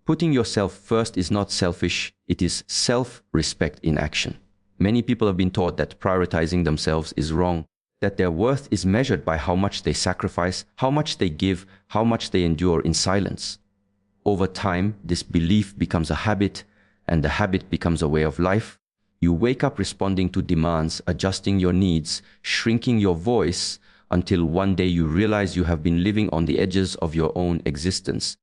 Putting yourself first is not selfish, it is self-respect in action. Many people have been taught that prioritizing themselves is wrong, that their worth is measured by how much they sacrifice, how much they give, how much they endure in silence. Over time, this belief becomes a habit, and the habit becomes a way of life. You wake up responding to demands, adjusting your needs, shrinking your voice, until one day you realize you have been living on the edges of your own existence.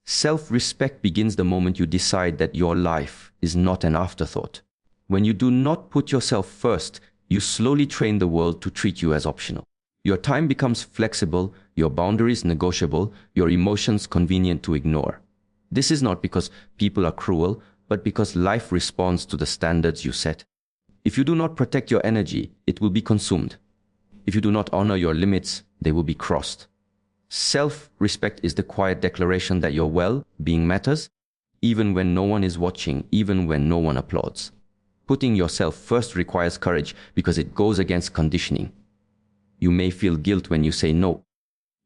Self-respect begins the moment you decide that your life is not an afterthought. When you do not put yourself first, you slowly train the world to treat you as optional. Your time becomes flexible, your boundaries negotiable, your emotions convenient to ignore. This is not because people are cruel, but because life responds to the standards you set. If you do not protect your energy, it will be consumed. If you do not honor your limits, they will be crossed. Self-respect is the quiet declaration that your well-being matters, even when no one is watching, even when no one applauds. Putting yourself first requires courage because it goes against conditioning. You may feel guilt when you say no.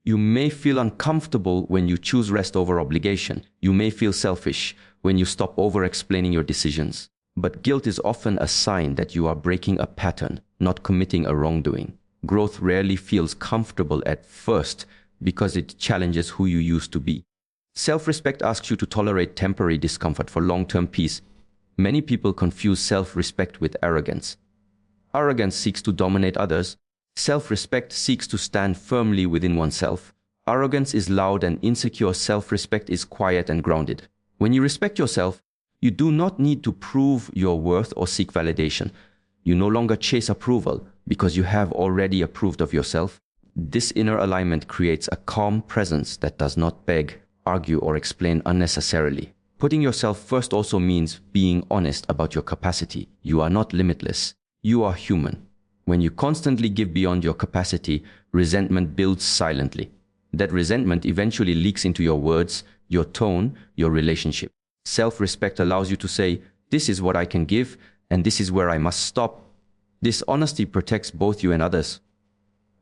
You may feel uncomfortable when you choose rest over obligation. You may feel selfish when you stop over-explaining your decisions. But guilt is often a sign that you are breaking a pattern, not committing a wrongdoing. Growth rarely feels comfortable at first because it challenges who you used to be. Self-respect asks you to tolerate temporary discomfort for long-term peace. Many people confuse self-respect with arrogance. Arrogance seeks to dominate others. Self-respect seeks to stand firmly within oneself. Arrogance is loud and insecure. Self-respect is quiet and grounded. When you respect yourself, you do not need to prove your worth or seek validation. You no longer chase approval because you have already approved of yourself. This inner alignment creates a calm presence that does not beg, argue, or explain unnecessarily. Putting yourself first also means being honest about your capacity. You are not limitless. You are human. When you constantly give beyond your capacity, resentment builds silently. That resentment eventually leaks into your words, your tone, your relationship. Self-respect allows you to say, "This is what I can give, and this is where I must stop." This honesty protects both you and others.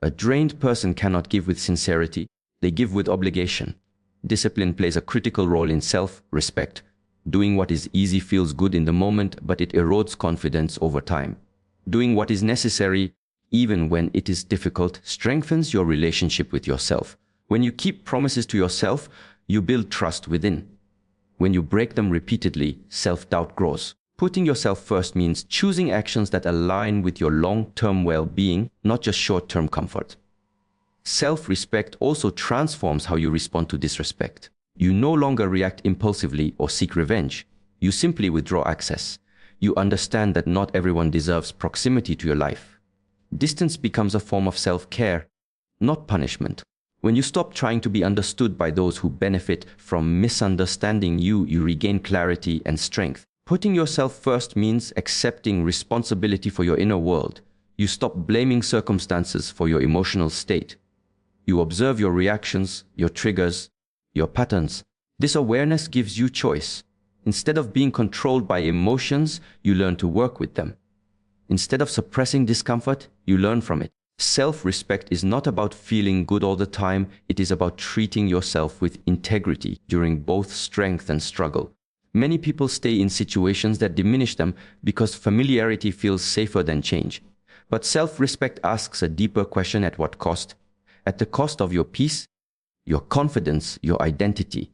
A drained person cannot give with sincerity, they give with obligation. Discipline plays a critical role in self-respect. Doing what is easy feels good in the moment, but it erodes confidence over time. Doing what is necessary, even when it is difficult, strengthens your relationship with yourself. When you keep promises to yourself, you build trust within. When you break them repeatedly, self-doubt grows. Putting yourself first means choosing actions that align with your long-term well-being, not just short-term comfort. Self-respect also transforms how you respond to disrespect. You no longer react impulsively or seek revenge. You simply withdraw access. You understand that not everyone deserves proximity to your life. Distance becomes a form of self-care, not punishment. When you stop trying to be understood by those who benefit from misunderstanding you, you regain clarity and strength. Putting yourself first means accepting responsibility for your inner world. You stop blaming circumstances for your emotional state. You observe your reactions, your triggers, your patterns. This awareness gives you choice. Instead of being controlled by emotions, you learn to work with them. Instead of suppressing discomfort, you learn from it. Self-respect is not about feeling good all the time. It is about treating yourself with integrity during both strength and struggle. Many people stay in situations that diminish them because familiarity feels safer than change. But self-respect asks a deeper question: at what cost? At the cost of your peace, your confidence, your identity.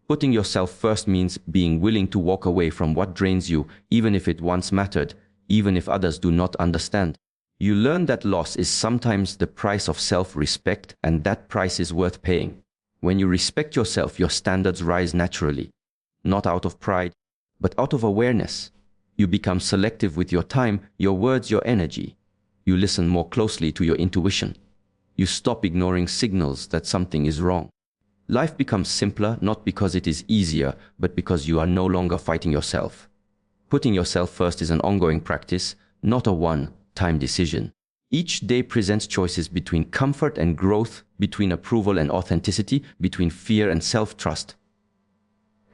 Putting yourself first means being willing to walk away from what drains you, even if it once mattered, even if others do not understand. You learn that loss is sometimes the price of self-respect, and that price is worth paying. When you respect yourself, your standards rise naturally. Not out of pride, but out of awareness. You become selective with your time, your words, your energy. You listen more closely to your intuition. You stop ignoring signals that something is wrong. Life becomes simpler, not because it is easier, but because you are no longer fighting yourself. Putting yourself first is an ongoing practice, not a one-time decision. Each day presents choices between comfort and growth, between approval and authenticity, between fear and self-trust.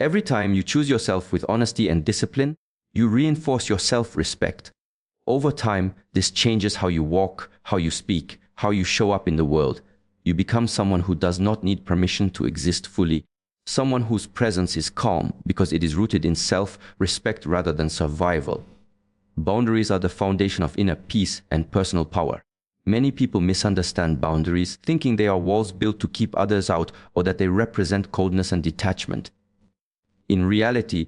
Every time you choose yourself with honesty and discipline, you reinforce your self-respect. Over time, this changes how you walk, how you speak, how you show up in the world. You become someone who does not need permission to exist fully, Someone whose presence is calm because it is rooted in self-respect rather than survival. Boundaries are the foundation of inner peace and personal power. Many people misunderstand boundaries, thinking they are walls built to keep others out or that they represent coldness and detachment. In reality,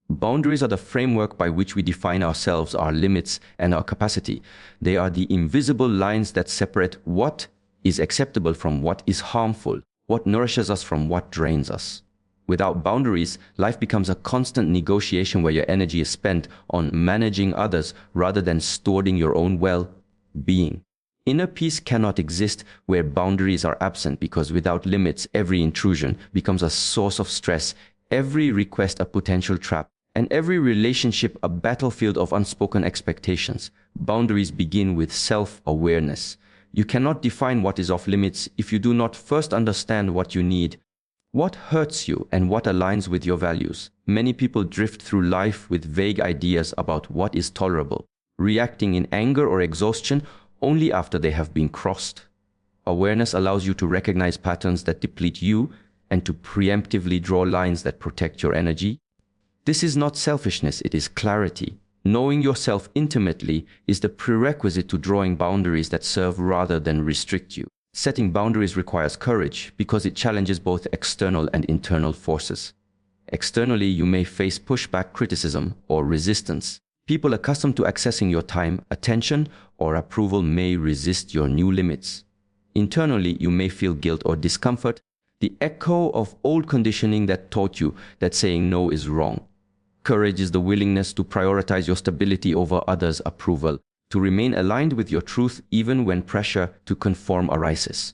boundaries are the framework by which we define ourselves, our limits, and our capacity. They are the invisible lines that separate what is acceptable from what is harmful, what nourishes us from what drains us. Without boundaries, life becomes a constant negotiation where your energy is spent on managing others rather than stewarding your own well-being. Inner peace cannot exist where boundaries are absent, because without limits, every intrusion becomes a source of stress, every request a potential trap, and every relationship a battlefield of unspoken expectations. Boundaries begin with self-awareness. You cannot define what is off limits if you do not first understand what you need, what hurts you, and what aligns with your values. Many people drift through life with vague ideas about what is tolerable, reacting in anger or exhaustion only after they have been crossed. Awareness allows you to recognize patterns that deplete you and to preemptively draw lines that protect your energy. This is not selfishness, it is clarity. Knowing yourself intimately is the prerequisite to drawing boundaries that serve rather than restrict you. Setting boundaries requires courage because it challenges both external and internal forces. Externally, you may face pushback, criticism, or resistance. People accustomed to accessing your time, attention, or approval may resist your new limits. Internally, you may feel guilt or discomfort, the echo of old conditioning that taught you that saying no is wrong. Courage is the willingness to prioritize your stability over others' approval, to remain aligned with your truth even when pressure to conform arises.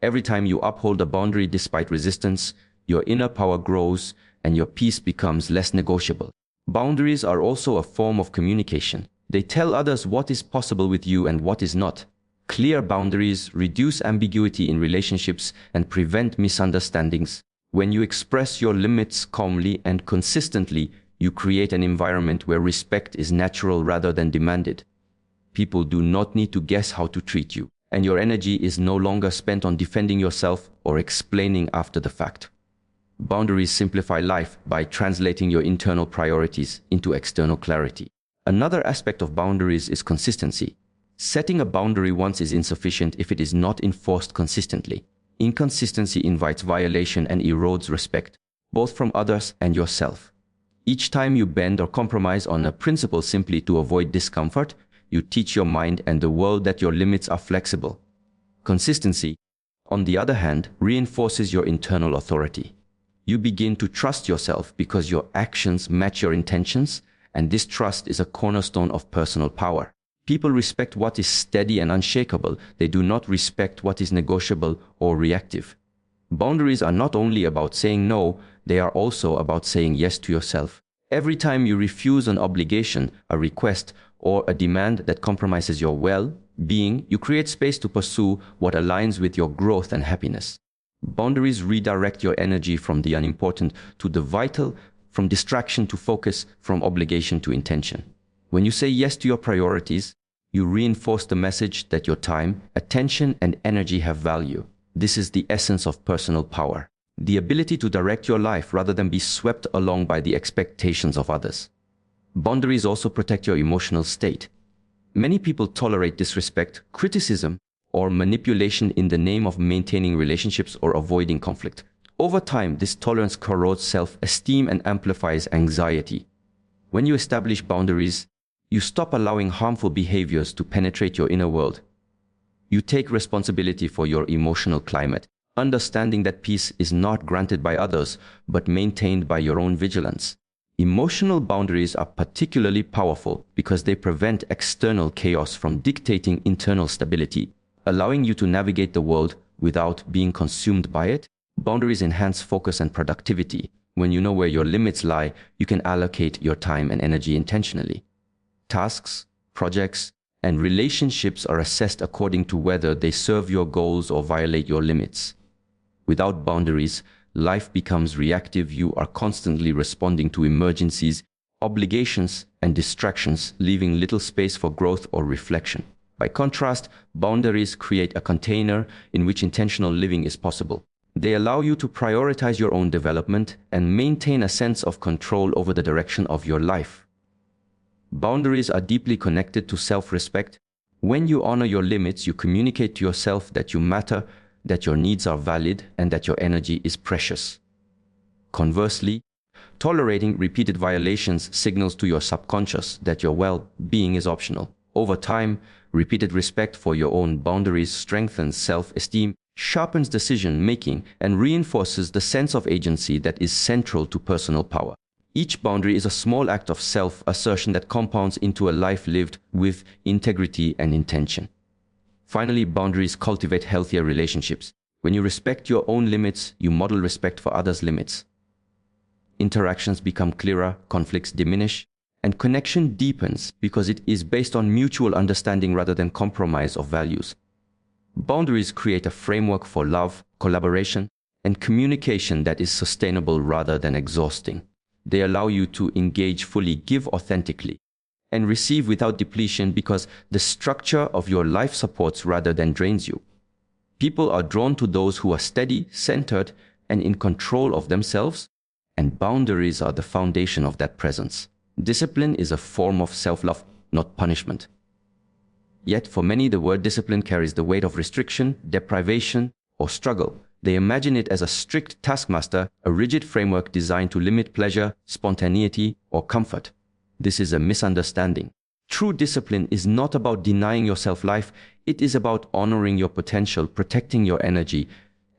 Every time you uphold a boundary despite resistance, your inner power grows and your peace becomes less negotiable. Boundaries are also a form of communication. They tell others what is possible with you and what is not. Clear boundaries reduce ambiguity in relationships and prevent misunderstandings. When you express your limits calmly and consistently, you create an environment where respect is natural rather than demanded. People do not need to guess how to treat you, and your energy is no longer spent on defending yourself or explaining after the fact. Boundaries simplify life by translating your internal priorities into external clarity. Another aspect of boundaries is consistency. Setting a boundary once is insufficient if it is not enforced consistently. Inconsistency invites violation and erodes respect, both from others and yourself. Each time you bend or compromise on a principle simply to avoid discomfort, you teach your mind and the world that your limits are flexible. Consistency, on the other hand, reinforces your internal authority. You begin to trust yourself because your actions match your intentions, and this trust is a cornerstone of personal power. People respect what is steady and unshakable. They do not respect what is negotiable or reactive. Boundaries are not only about saying no, they are also about saying yes to yourself. Every time you refuse an obligation, a request, or a demand that compromises your well-being, you create space to pursue what aligns with your growth and happiness. Boundaries redirect your energy from the unimportant to the vital, from distraction to focus, from obligation to intention. When you say yes to your priorities, you reinforce the message that your time, attention, and energy have value. This is the essence of personal power. The ability to direct your life rather than be swept along by the expectations of others. Boundaries also protect your emotional state. Many people tolerate disrespect, criticism, or manipulation in the name of maintaining relationships or avoiding conflict. Over time, this tolerance corrodes self-esteem and amplifies anxiety. When you establish boundaries, you stop allowing harmful behaviors to penetrate your inner world. You take responsibility for your emotional climate, understanding that peace is not granted by others, but maintained by your own vigilance. Emotional boundaries are particularly powerful because they prevent external chaos from dictating internal stability, allowing you to navigate the world without being consumed by it. Boundaries enhance focus and productivity. When you know where your limits lie, you can allocate your time and energy intentionally. Tasks, projects, and relationships are assessed according to whether they serve your goals or violate your limits. Without boundaries, life becomes reactive. You are constantly responding to emergencies, obligations, and distractions, leaving little space for growth or reflection. By contrast, boundaries create a container in which intentional living is possible. They allow you to prioritize your own development and maintain a sense of control over the direction of your life. Boundaries are deeply connected to self-respect. When you honor your limits, you communicate to yourself that you matter, that your needs are valid, and that your energy is precious. Conversely, tolerating repeated violations signals to your subconscious that your well-being is optional. Over time, repeated respect for your own boundaries strengthens self-esteem, sharpens decision-making, and reinforces the sense of agency that is central to personal power. Each boundary is a small act of self-assertion that compounds into a life lived with integrity and intention. Finally, boundaries cultivate healthier relationships. When you respect your own limits, you model respect for others' limits. Interactions become clearer, conflicts diminish, and connection deepens because it is based on mutual understanding rather than compromise of values. Boundaries create a framework for love, collaboration, and communication that is sustainable rather than exhausting. They allow you to engage fully, give authentically, and receive without depletion because the structure of your life supports rather than drains you. People are drawn to those who are steady, centered, and in control of themselves, and boundaries are the foundation of that presence. Discipline is a form of self-love, not punishment. Yet for many, the word discipline carries the weight of restriction, deprivation, or struggle. They imagine it as a strict taskmaster, a rigid framework designed to limit pleasure, spontaneity, or comfort. This is a misunderstanding. True discipline is not about denying yourself life. It is about honoring your potential, protecting your energy,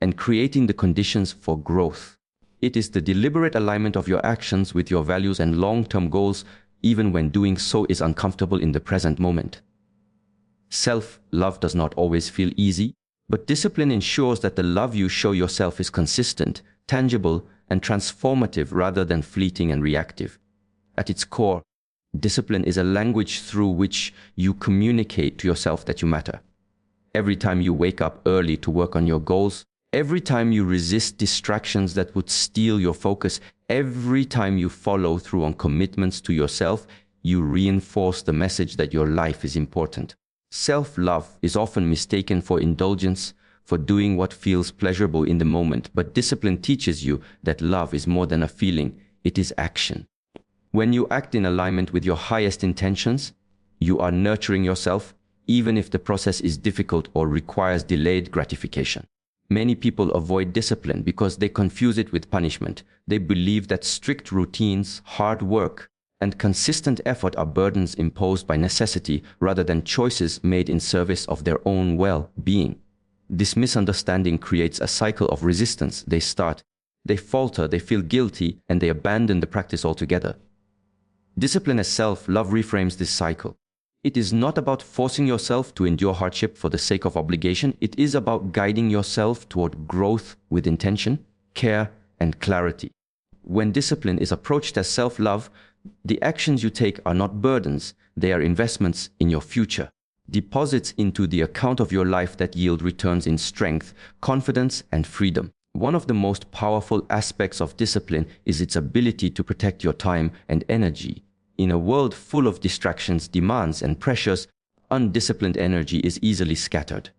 and creating the conditions for growth. It is the deliberate alignment of your actions with your values and long-term goals, even when doing so is uncomfortable in the present moment. Self-love does not always feel easy, but discipline ensures that the love you show yourself is consistent, tangible, and transformative rather than fleeting and reactive. At its core, discipline is a language through which you communicate to yourself that you matter. Every time you wake up early to work on your goals, every time you resist distractions that would steal your focus, every time you follow through on commitments to yourself, you reinforce the message that your life is important. Self-love is often mistaken for indulgence, for doing what feels pleasurable in the moment, but discipline teaches you that love is more than a feeling, it is action. When you act in alignment with your highest intentions, you are nurturing yourself, even if the process is difficult or requires delayed gratification. Many people avoid discipline because they confuse it with punishment. They believe that strict routines, hard work, and consistent effort are burdens imposed by necessity rather than choices made in service of their own well-being. This misunderstanding creates a cycle of resistance. They start, they falter, they feel guilty, and they abandon the practice altogether. Discipline as self-love reframes this cycle. It is not about forcing yourself to endure hardship for the sake of obligation. It is about guiding yourself toward growth with intention, care, and clarity. When discipline is approached as self-love, the actions you take are not burdens, they are investments in your future, deposits into the account of your life that yield returns in strength, confidence, and freedom. One of the most powerful aspects of discipline is its ability to protect your time and energy. In a world full of distractions, demands, and pressures, undisciplined energy is easily scattered.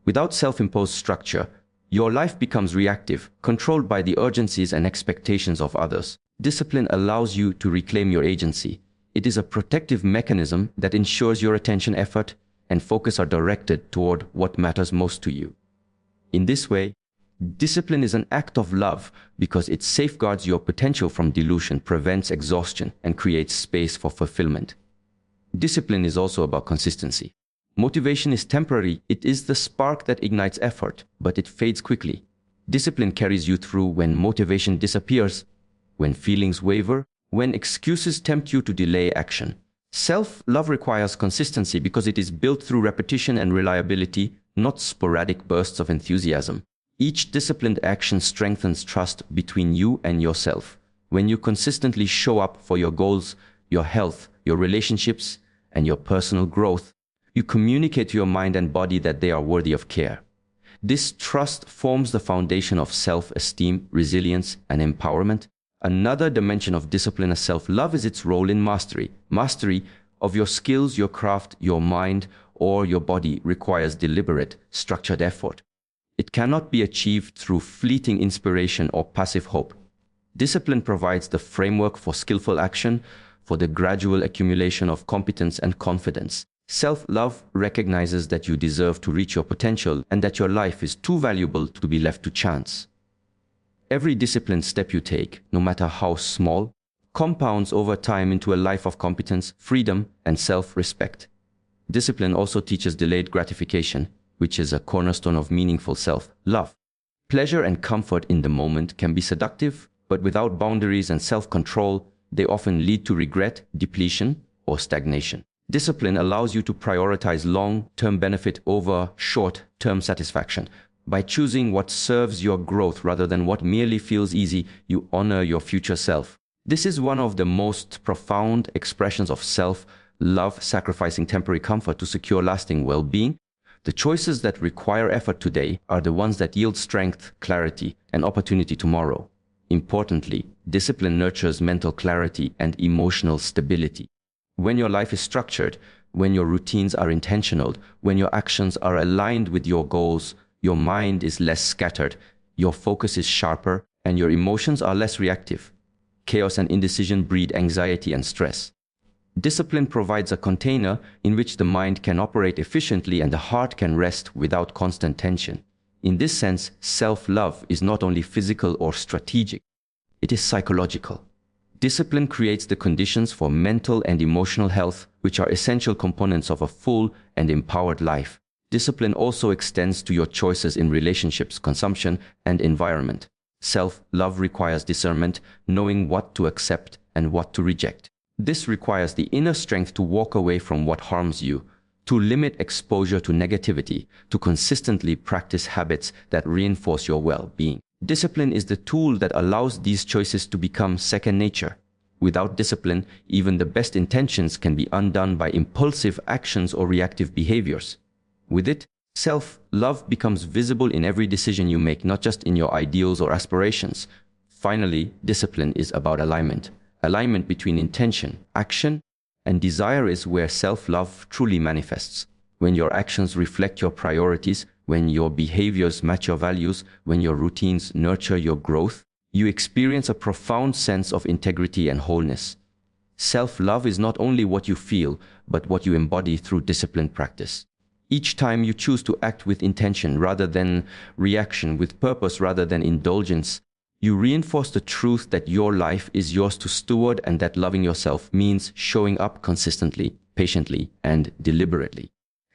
Without self-imposed structure, your life becomes reactive, controlled by the urgencies and expectations of others. Discipline allows you to reclaim your agency. It is a protective mechanism that ensures your attention, effort, and focus are directed toward what matters most to you. In this way, discipline is an act of love because it safeguards your potential from dilution, prevents exhaustion, and creates space for fulfillment. Discipline is also about consistency. Motivation is temporary. It is the spark that ignites effort, but it fades quickly. Discipline carries you through when motivation disappears, when feelings waver, when excuses tempt you to delay action. Self-love requires consistency because it is built through repetition and reliability, not sporadic bursts of enthusiasm. Each disciplined action strengthens trust between you and yourself. When you consistently show up for your goals, your health, your relationships, and your personal growth, you communicate to your mind and body that they are worthy of care. This trust forms the foundation of self-esteem, resilience, and empowerment. Another dimension of discipline as self-love is its role in mastery. Mastery of your skills, your craft, your mind, or your body requires deliberate, structured effort. It cannot be achieved through fleeting inspiration or passive hope. Discipline provides the framework for skillful action, for the gradual accumulation of competence and confidence. Self-love recognizes that you deserve to reach your potential and that your life is too valuable to be left to chance. Every disciplined step you take, no matter how small, compounds over time into a life of competence, freedom, and self-respect. Discipline also teaches delayed gratification, which is a cornerstone of meaningful self-love. Pleasure and comfort in the moment can be seductive, but without boundaries and self-control, they often lead to regret, depletion, or stagnation. Discipline allows you to prioritize long-term benefit over short-term satisfaction. By choosing what serves your growth rather than what merely feels easy, you honor your future self. This is one of the most profound expressions of self-love, sacrificing temporary comfort to secure lasting well-being. The choices that require effort today are the ones that yield strength, clarity, and opportunity tomorrow. Importantly, discipline nurtures mental clarity and emotional stability. When your life is structured, when your routines are intentional, when your actions are aligned with your goals, your mind is less scattered, your focus is sharper, and your emotions are less reactive. Chaos and indecision breed anxiety and stress. Discipline provides a container in which the mind can operate efficiently and the heart can rest without constant tension. In this sense, self-love is not only physical or strategic, it is psychological. Discipline creates the conditions for mental and emotional health, which are essential components of a full and empowered life. Discipline also extends to your choices in relationships, consumption, and environment. Self-love requires discernment, knowing what to accept and what to reject. This requires the inner strength to walk away from what harms you, to limit exposure to negativity, to consistently practice habits that reinforce your well-being. Discipline is the tool that allows these choices to become second nature. Without discipline, even the best intentions can be undone by impulsive actions or reactive behaviors. With it, self-love becomes visible in every decision you make, not just in your ideals or aspirations. Finally, discipline is about alignment. Alignment between intention, action, and desire is where self-love truly manifests. When your actions reflect your priorities, when your behaviors match your values, when your routines nurture your growth, you experience a profound sense of integrity and wholeness. Self-love is not only what you feel, but what you embody through disciplined practice. Each time you choose to act with intention rather than reaction, with purpose rather than indulgence, you reinforce the truth that your life is yours to steward and that loving yourself means showing up consistently, patiently, and deliberately.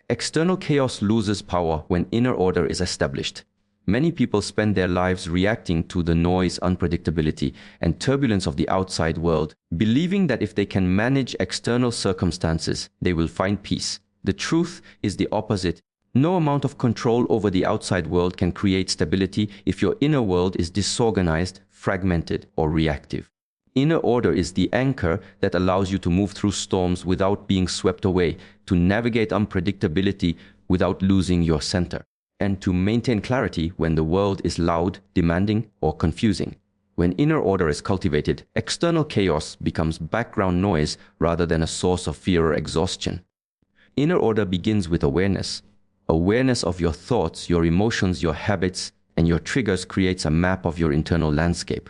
External chaos loses power when inner order is established. Many people spend their lives reacting to the noise, unpredictability, and turbulence of the outside world, believing that if they can manage external circumstances, they will find peace. The truth is the opposite. No amount of control over the outside world can create stability if your inner world is disorganized, fragmented, or reactive. Inner order is the anchor that allows you to move through storms without being swept away, to navigate unpredictability without losing your center, and to maintain clarity when the world is loud, demanding, or confusing. When inner order is cultivated, external chaos becomes background noise rather than a source of fear or exhaustion. Inner order begins with awareness. Awareness of your thoughts, your emotions, your habits, and your triggers creates a map of your internal landscape.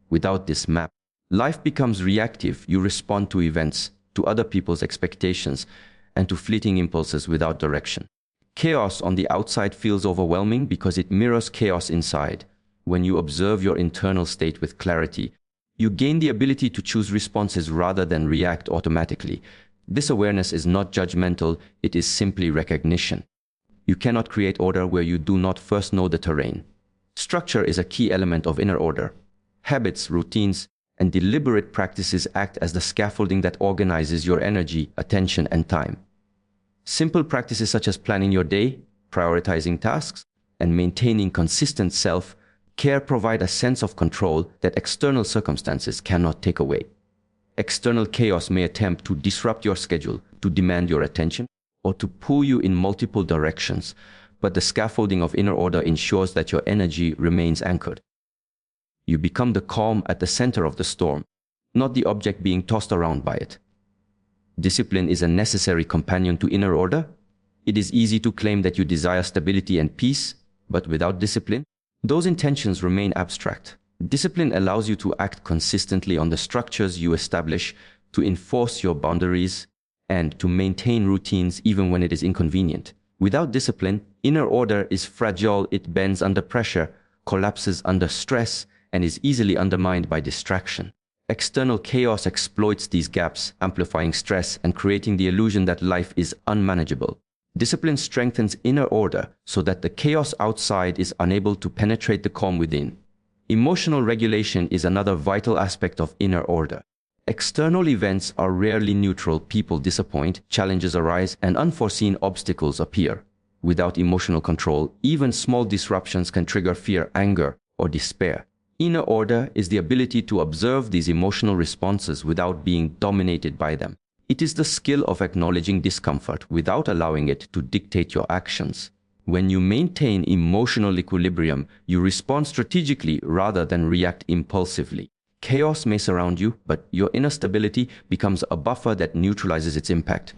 Without this map, life becomes reactive. You respond to events, to other people's expectations, and to fleeting impulses without direction. Chaos on the outside feels overwhelming because it mirrors chaos inside. When you observe your internal state with clarity, you gain the ability to choose responses rather than react automatically. This awareness is not judgmental, it is simply recognition. You cannot create order where you do not first know the terrain. Structure is a key element of inner order. Habits, routines, and deliberate practices act as the scaffolding that organizes your energy, attention, and time. Simple practices such as planning your day, prioritizing tasks, and maintaining consistent self-care provide a sense of control that external circumstances cannot take away. External chaos may attempt to disrupt your schedule, to demand your attention, or to pull you in multiple directions, but the scaffolding of inner order ensures that your energy remains anchored. You become the calm at the center of the storm, not the object being tossed around by it. Discipline is a necessary companion to inner order. It is easy to claim that you desire stability and peace, But without discipline, those intentions remain abstract. Discipline allows you to act consistently on the structures you establish, to enforce your boundaries, and to maintain routines even when it is inconvenient. Without discipline, inner order is fragile, it bends under pressure, collapses under stress, and is easily undermined by distraction. External chaos exploits these gaps, amplifying stress and creating the illusion that life is unmanageable. Discipline strengthens inner order so that the chaos outside is unable to penetrate the calm within. Emotional regulation is another vital aspect of inner order. External events are rarely neutral. People disappoint, challenges arise, and unforeseen obstacles appear. Without emotional control, even small disruptions can trigger fear, anger, or despair. Inner order is the ability to observe these emotional responses without being dominated by them. It is the skill of acknowledging discomfort without allowing it to dictate your actions. When you maintain emotional equilibrium, you respond strategically rather than react impulsively. Chaos may surround you, but your inner stability becomes a buffer that neutralizes its impact.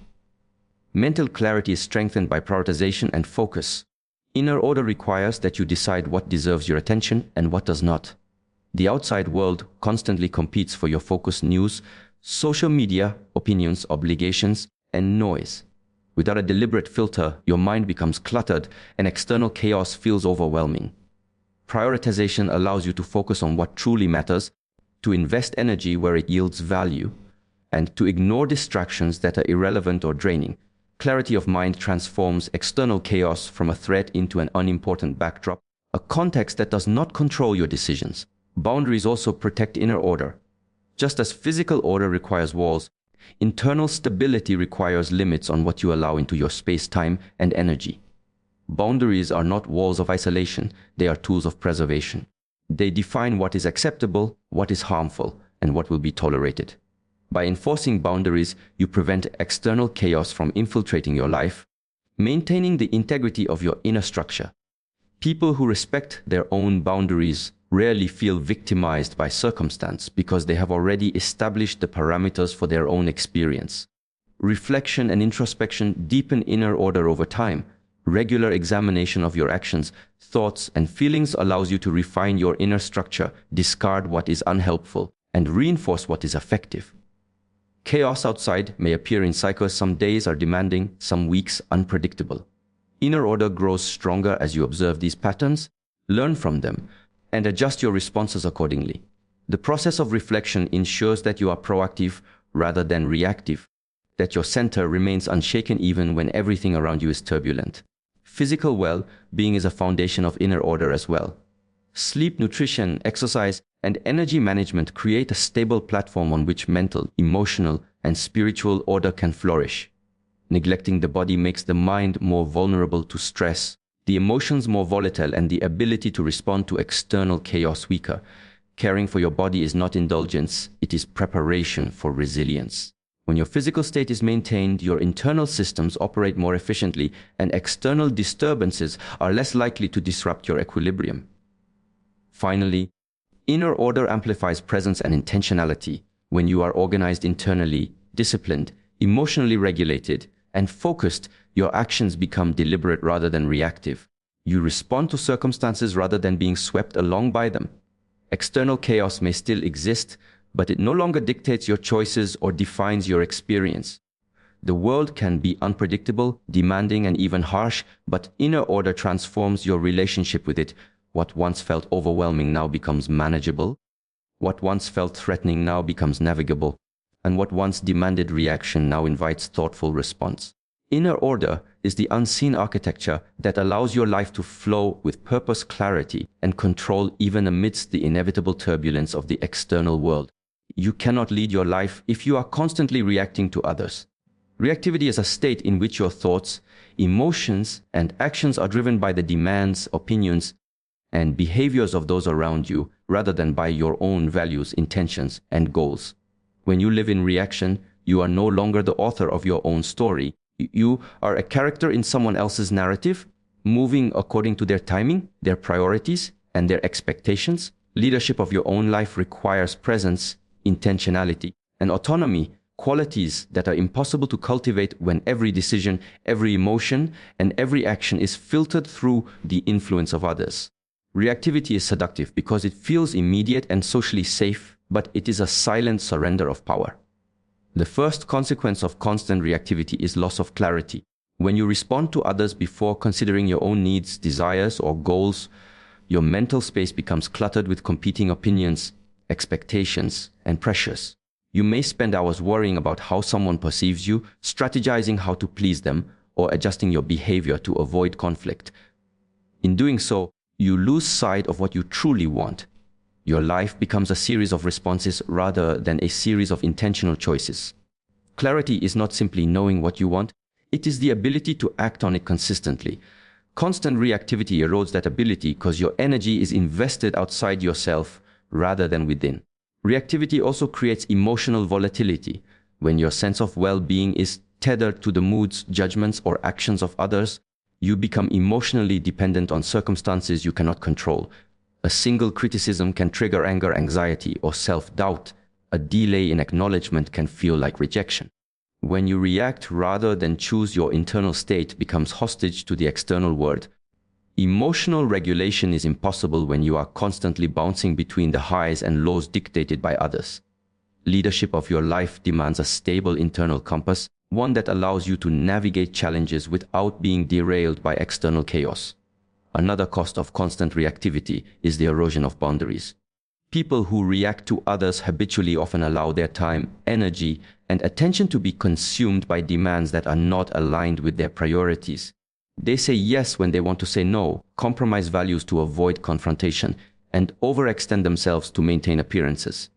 Mental clarity is strengthened by prioritization and focus. Inner order requires that you decide what deserves your attention and what does not. The outside world constantly competes for your focus: news, social media, opinions, obligations, and noise. Without a deliberate filter, your mind becomes cluttered and external chaos feels overwhelming. Prioritization allows you to focus on what truly matters, to invest energy where it yields value, and to ignore distractions that are irrelevant or draining. Clarity of mind transforms external chaos from a threat into an unimportant backdrop, a context that does not control your decisions. Boundaries also protect inner order. Just as physical order requires walls, internal stability requires limits on what you allow into your space, time, and energy. Boundaries are not walls of isolation, they are tools of preservation. They define what is acceptable, what is harmful, and what will be tolerated. By enforcing boundaries, you prevent external chaos from infiltrating your life, maintaining the integrity of your inner structure. People who respect their own boundaries rarely feel victimized by circumstance because they have already established the parameters for their own experience. Reflection and introspection deepen inner order over time. Regular examination of your actions, thoughts, and feelings allows you to refine your inner structure, discard what is unhelpful, and reinforce what is effective. Chaos outside may appear in cycles. Some days are demanding, some weeks unpredictable. Inner order grows stronger as you observe these patterns, learn from them, and adjust your responses accordingly. The process of reflection ensures that you are proactive rather than reactive, that your center remains unshaken even when everything around you is turbulent. Physical well-being is a foundation of inner order as well. Sleep, nutrition, exercise, and energy management create a stable platform on which mental, emotional, and spiritual order can flourish. Neglecting the body makes the mind more vulnerable to stress, the emotions more volatile, and the ability to respond to external chaos weaker. Caring for your body is not indulgence, it is preparation for resilience. When your physical state is maintained, your internal systems operate more efficiently, and external disturbances are less likely to disrupt your equilibrium. Finally, inner order amplifies presence and intentionality. When you are organized internally, disciplined, emotionally regulated, and focused, your actions become deliberate rather than reactive. You respond to circumstances rather than being swept along by them. External chaos may still exist, but it no longer dictates your choices or defines your experience. The world can be unpredictable, demanding, and even harsh, but inner order transforms your relationship with it. What once felt overwhelming now becomes manageable. What once felt threatening now becomes navigable. And what once demanded reaction now invites thoughtful response. Inner order is the unseen architecture that allows your life to flow with purpose, clarity, and control even amidst the inevitable turbulence of the external world. You cannot lead your life if you are constantly reacting to others. Reactivity is a state in which your thoughts, emotions, and actions are driven by the demands, opinions, and behaviors of those around you rather than by your own values, intentions, and goals. When you live in reaction, you are no longer the author of your own story. You are a character in someone else's narrative, moving according to their timing, their priorities, and their expectations. Leadership of your own life requires presence, intentionality, and autonomy, qualities that are impossible to cultivate when every decision, every emotion, and every action is filtered through the influence of others. Reactivity is seductive because it feels immediate and socially safe, but it is a silent surrender of power. The first consequence of constant reactivity is loss of clarity. When you respond to others before considering your own needs, desires, or goals, your mental space becomes cluttered with competing opinions, expectations, and pressures. You may spend hours worrying about how someone perceives you, strategizing how to please them, or adjusting your behavior to avoid conflict. In doing so, you lose sight of what you truly want. Your life becomes a series of responses rather than a series of intentional choices. Clarity is not simply knowing what you want, it is the ability to act on it consistently. Constant reactivity erodes that ability because your energy is invested outside yourself rather than within. Reactivity also creates emotional volatility. When your sense of well-being is tethered to the moods, judgments, or actions of others, you become emotionally dependent on circumstances you cannot control. A single criticism can trigger anger, anxiety, or self-doubt. A delay in acknowledgement can feel like rejection. When you react rather than choose, your internal state becomes hostage to the external world. Emotional regulation is impossible when you are constantly bouncing between the highs and lows dictated by others. Leadership of your life demands a stable internal compass, one that allows you to navigate challenges without being derailed by external chaos. Another cost of constant reactivity is the erosion of boundaries. People who react to others habitually often allow their time, energy, and attention to be consumed by demands that are not aligned with their priorities. They say yes when they want to say no, compromise values to avoid confrontation, and overextend themselves to maintain appearances.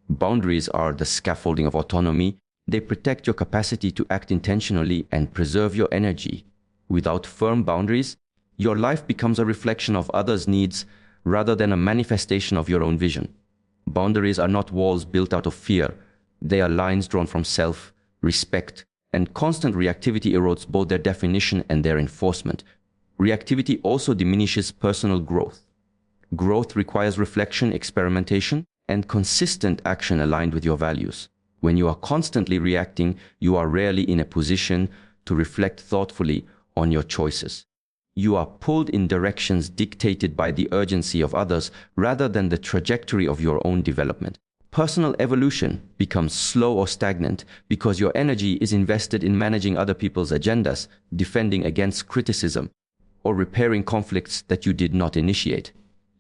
Boundaries are the scaffolding of autonomy. They protect your capacity to act intentionally and preserve your energy. Without firm boundaries, your life becomes a reflection of others' needs rather than a manifestation of your own vision. Boundaries are not walls built out of fear. They are lines drawn from self, respect, and constant reactivity erodes both their definition and their enforcement. Reactivity also diminishes personal growth. Growth requires reflection, experimentation, and consistent action aligned with your values. When you are constantly reacting, you are rarely in a position to reflect thoughtfully on your choices. You are pulled in directions dictated by the urgency of others rather than the trajectory of your own development. Personal evolution becomes slow or stagnant because your energy is invested in managing other people's agendas, defending against criticism, or repairing conflicts that you did not initiate.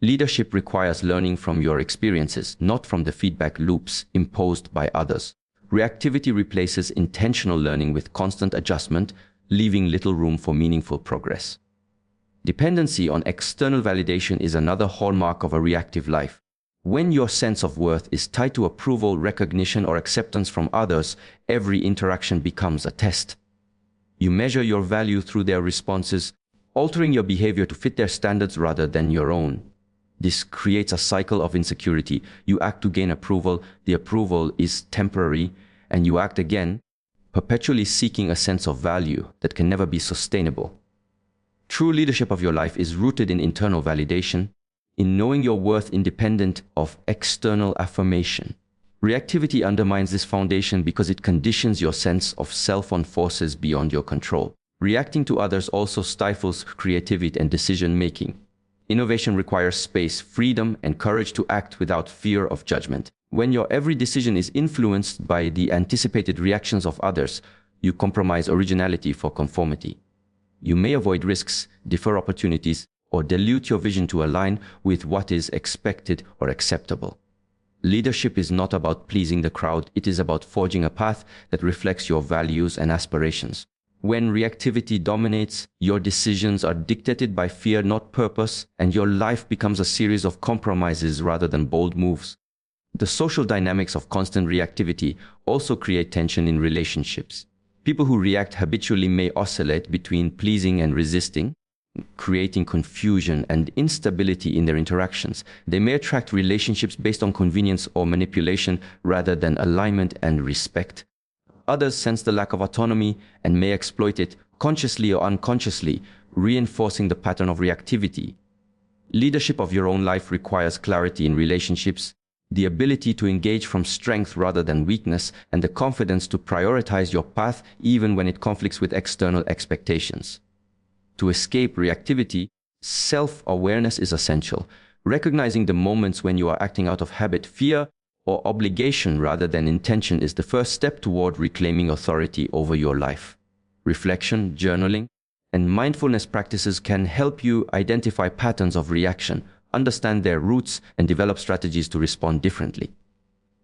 Leadership requires learning from your experiences, not from the feedback loops imposed by others. Reactivity replaces intentional learning with constant adjustment, leaving little room for meaningful progress. Dependency on external validation is another hallmark of a reactive life. When your sense of worth is tied to approval, recognition, or acceptance from others, every interaction becomes a test. You measure your value through their responses, altering your behavior to fit their standards rather than your own. This creates a cycle of insecurity. You act to gain approval, the approval is temporary, and you act again, perpetually seeking a sense of value that can never be sustainable. True leadership of your life is rooted in internal validation, in knowing your worth independent of external affirmation. Reactivity undermines this foundation because it conditions your sense of self on forces beyond your control. Reacting to others also stifles creativity and decision-making. Innovation requires space, freedom, and courage to act without fear of judgment. When your every decision is influenced by the anticipated reactions of others, you compromise originality for conformity. You may avoid risks, defer opportunities, or dilute your vision to align with what is expected or acceptable. Leadership is not about pleasing the crowd, it is about forging a path that reflects your values and aspirations. When reactivity dominates, your decisions are dictated by fear, not purpose, and your life becomes a series of compromises rather than bold moves. The social dynamics of constant reactivity also create tension in relationships. People who react habitually may oscillate between pleasing and resisting, creating confusion and instability in their interactions. They may attract relationships based on convenience or manipulation rather than alignment and respect. Others sense the lack of autonomy and may exploit it consciously or unconsciously, reinforcing the pattern of reactivity. Leadership of your own life requires clarity in relationships. the ability to engage from strength rather than weakness, and the confidence to prioritize your path even when it conflicts with external expectations. To escape reactivity, self-awareness is essential. Recognizing the moments when you are acting out of habit, fear, or obligation rather than intention is the first step toward reclaiming authority over your life. Reflection, journaling, and mindfulness practices can help you identify patterns of reaction, understand their roots, and develop strategies to respond differently.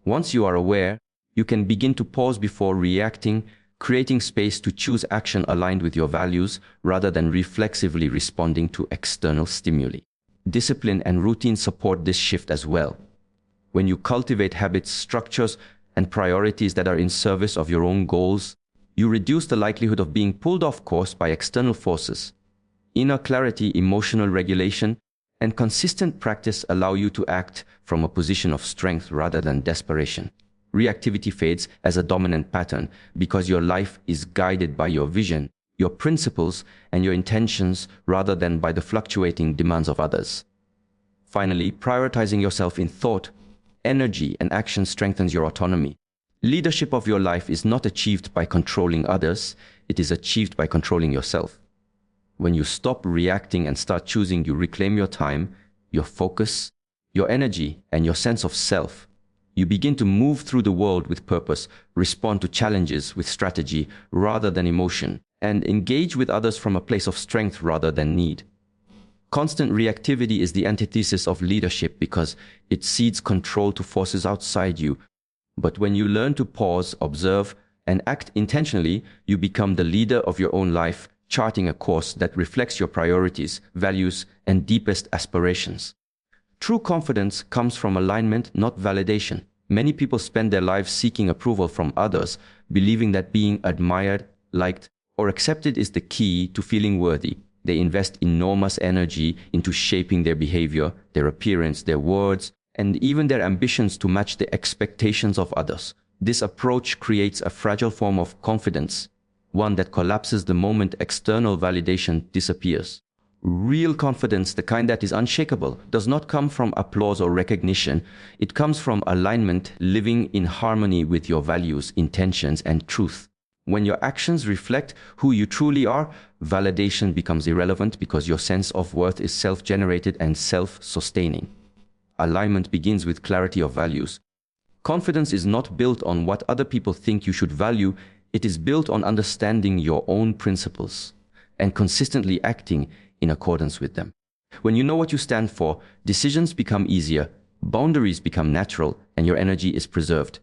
Once you are aware, you can begin to pause before reacting, creating space to choose action aligned with your values rather than reflexively responding to external stimuli. Discipline and routine support this shift as well. When you cultivate habits, structures, and priorities that are in service of your own goals, you reduce the likelihood of being pulled off course by external forces. Inner clarity, emotional regulation, and consistent practice allow you to act from a position of strength rather than desperation. Reactivity fades as a dominant pattern because your life is guided by your vision, your principles, and your intentions rather than by the fluctuating demands of others. Finally, prioritizing yourself in thought, energy, and action strengthens your autonomy. Leadership of your life is not achieved by controlling others, it is achieved by controlling yourself. When you stop reacting and start choosing, you reclaim your time, your focus, your energy, and your sense of self. You begin to move through the world with purpose, respond to challenges with strategy rather than emotion, and engage with others from a place of strength rather than need. Constant reactivity is the antithesis of leadership because it cedes control to forces outside you. But when you learn to pause, observe, and act intentionally, you become the leader of your own life, charting a course that reflects your priorities, values, and deepest aspirations. True confidence comes from alignment, not validation. Many people spend their lives seeking approval from others, believing that being admired, liked, or accepted is the key to feeling worthy. They invest enormous energy into shaping their behavior, their appearance, their words, and even their ambitions to match the expectations of others. This approach creates a fragile form of confidence, one that collapses the moment external validation disappears. Real confidence, the kind that is unshakable, does not come from applause or recognition. It comes from alignment, living in harmony with your values, intentions, and truth. When your actions reflect who you truly are, validation becomes irrelevant because your sense of worth is self-generated and self-sustaining. Alignment begins with clarity of values. Confidence is not built on what other people think you should value. It is built on understanding your own principles and consistently acting in accordance with them. When you know what you stand for, decisions become easier, boundaries become natural, and your energy is preserved.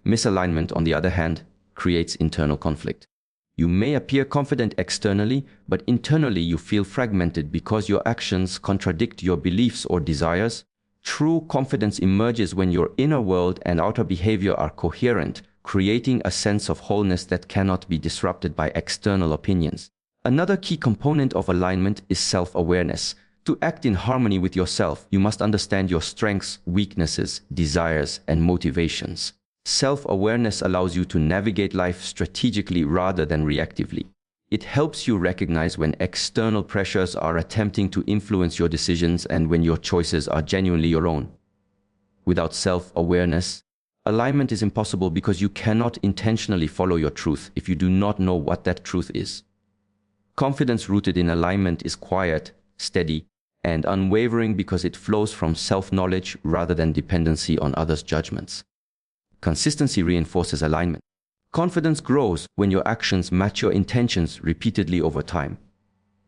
Misalignment, on the other hand, creates internal conflict. You may appear confident externally, but internally you feel fragmented because your actions contradict your beliefs or desires. True confidence emerges when your inner world and outer behavior are coherent, creating a sense of wholeness that cannot be disrupted by external opinions. Another key component of alignment is self-awareness. To act in harmony with yourself, you must understand your strengths, weaknesses, desires, and motivations. Self-awareness allows you to navigate life strategically rather than reactively. It helps you recognize when external pressures are attempting to influence your decisions and when your choices are genuinely your own. Without self-awareness, alignment is impossible because you cannot intentionally follow your truth if you do not know what that truth is. Confidence rooted in alignment is quiet, steady, and unwavering because it flows from self-knowledge rather than dependency on others' judgments. Consistency reinforces alignment. Confidence grows when your actions match your intentions repeatedly over time.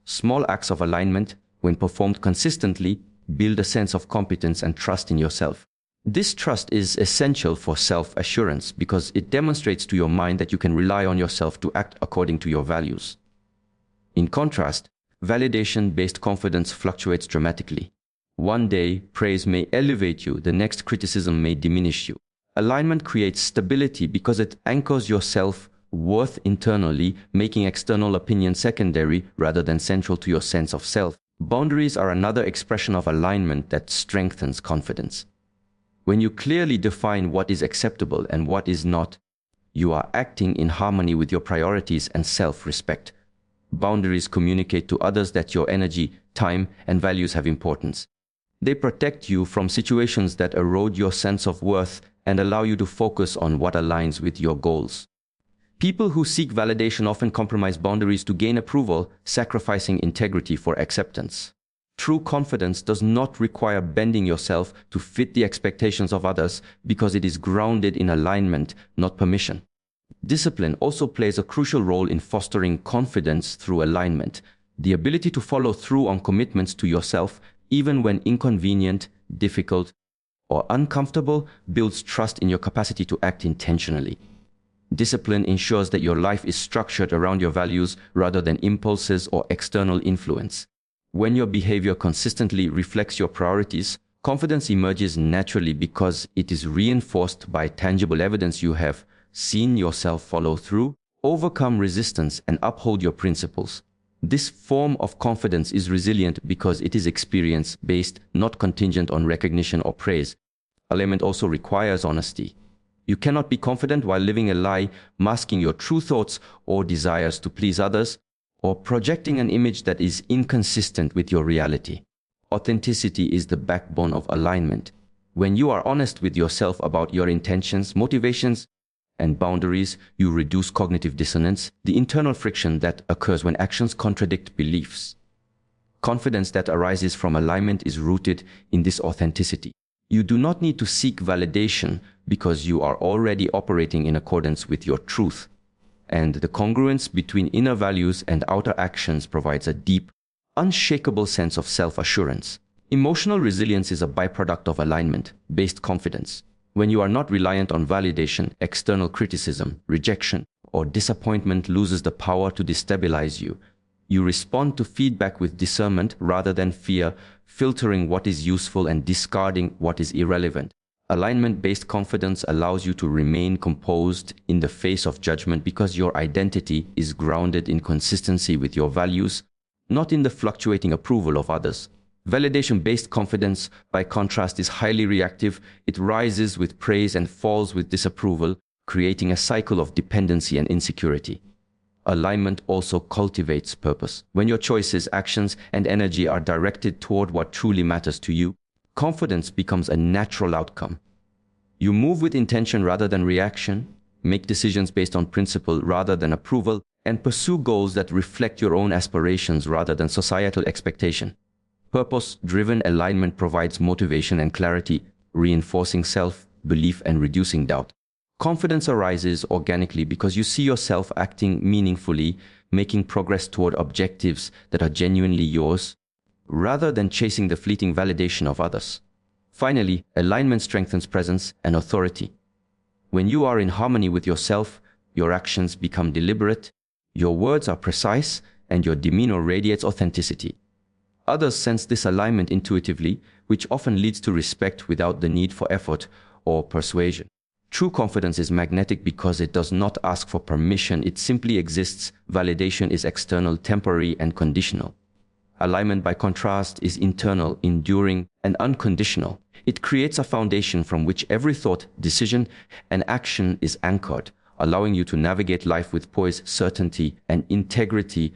Small acts of alignment, when performed consistently, build a sense of competence and trust in yourself. This trust is essential for self-assurance because it demonstrates to your mind that you can rely on yourself to act according to your values. In contrast, validation-based confidence fluctuates dramatically. One day, praise may elevate you, the next criticism may diminish you. Alignment creates stability because it anchors your self-worth internally, making external opinion secondary rather than central to your sense of self. Boundaries are another expression of alignment that strengthens confidence. When you clearly define what is acceptable and what is not, you are acting in harmony with your priorities and self-respect. Boundaries communicate to others that your energy, time, and values have importance. They protect you from situations that erode your sense of worth and allow you to focus on what aligns with your goals. People who seek validation often compromise boundaries to gain approval, sacrificing integrity for acceptance. True confidence does not require bending yourself to fit the expectations of others because it is grounded in alignment, not permission. Discipline also plays a crucial role in fostering confidence through alignment. The ability to follow through on commitments to yourself, even when inconvenient, difficult, or uncomfortable, builds trust in your capacity to act intentionally. Discipline ensures that your life is structured around your values rather than impulses or external influence. When your behavior consistently reflects your priorities, confidence emerges naturally because it is reinforced by tangible evidence. You have seen yourself follow through, overcome resistance, and uphold your principles. This form of confidence is resilient because it is experience-based, not contingent on recognition or praise. Alignment also requires honesty. You cannot be confident while living a lie, masking your true thoughts or desires to please others, or projecting an image that is inconsistent with your reality. Authenticity is the backbone of alignment. When you are honest with yourself about your intentions, motivations, and boundaries, you reduce cognitive dissonance, the internal friction that occurs when actions contradict beliefs. Confidence that arises from alignment is rooted in this authenticity. You do not need to seek validation because you are already operating in accordance with your truth. And the congruence between inner values and outer actions provides a deep, unshakable sense of self-assurance. Emotional resilience is a byproduct of alignment-based confidence. When you are not reliant on validation, external criticism, rejection, or disappointment loses the power to destabilize you. You respond to feedback with discernment rather than fear, filtering what is useful and discarding what is irrelevant. Alignment-based confidence allows you to remain composed in the face of judgment because your identity is grounded in consistency with your values, not in the fluctuating approval of others. Validation-based confidence, by contrast, is highly reactive. It rises with praise and falls with disapproval, creating a cycle of dependency and insecurity. Alignment also cultivates purpose. When your choices, actions, and energy are directed toward what truly matters to you, confidence becomes a natural outcome. You move with intention rather than reaction, make decisions based on principle rather than approval, and pursue goals that reflect your own aspirations rather than societal expectation. Purpose-driven alignment provides motivation and clarity, reinforcing self-belief and reducing doubt. Confidence arises organically because you see yourself acting meaningfully, making progress toward objectives that are genuinely yours, rather than chasing the fleeting validation of others. Finally, alignment strengthens presence and authority. When you are in harmony with yourself, your actions become deliberate, your words are precise, and your demeanor radiates authenticity. Others sense this alignment intuitively, which often leads to respect without the need for effort or persuasion. True confidence is magnetic because it does not ask for permission, it simply exists. Validation is external, temporary, and conditional. Alignment, by contrast, is internal, enduring, and unconditional. It creates a foundation from which every thought, decision, and action is anchored, allowing you to navigate life with poise, certainty, and integrity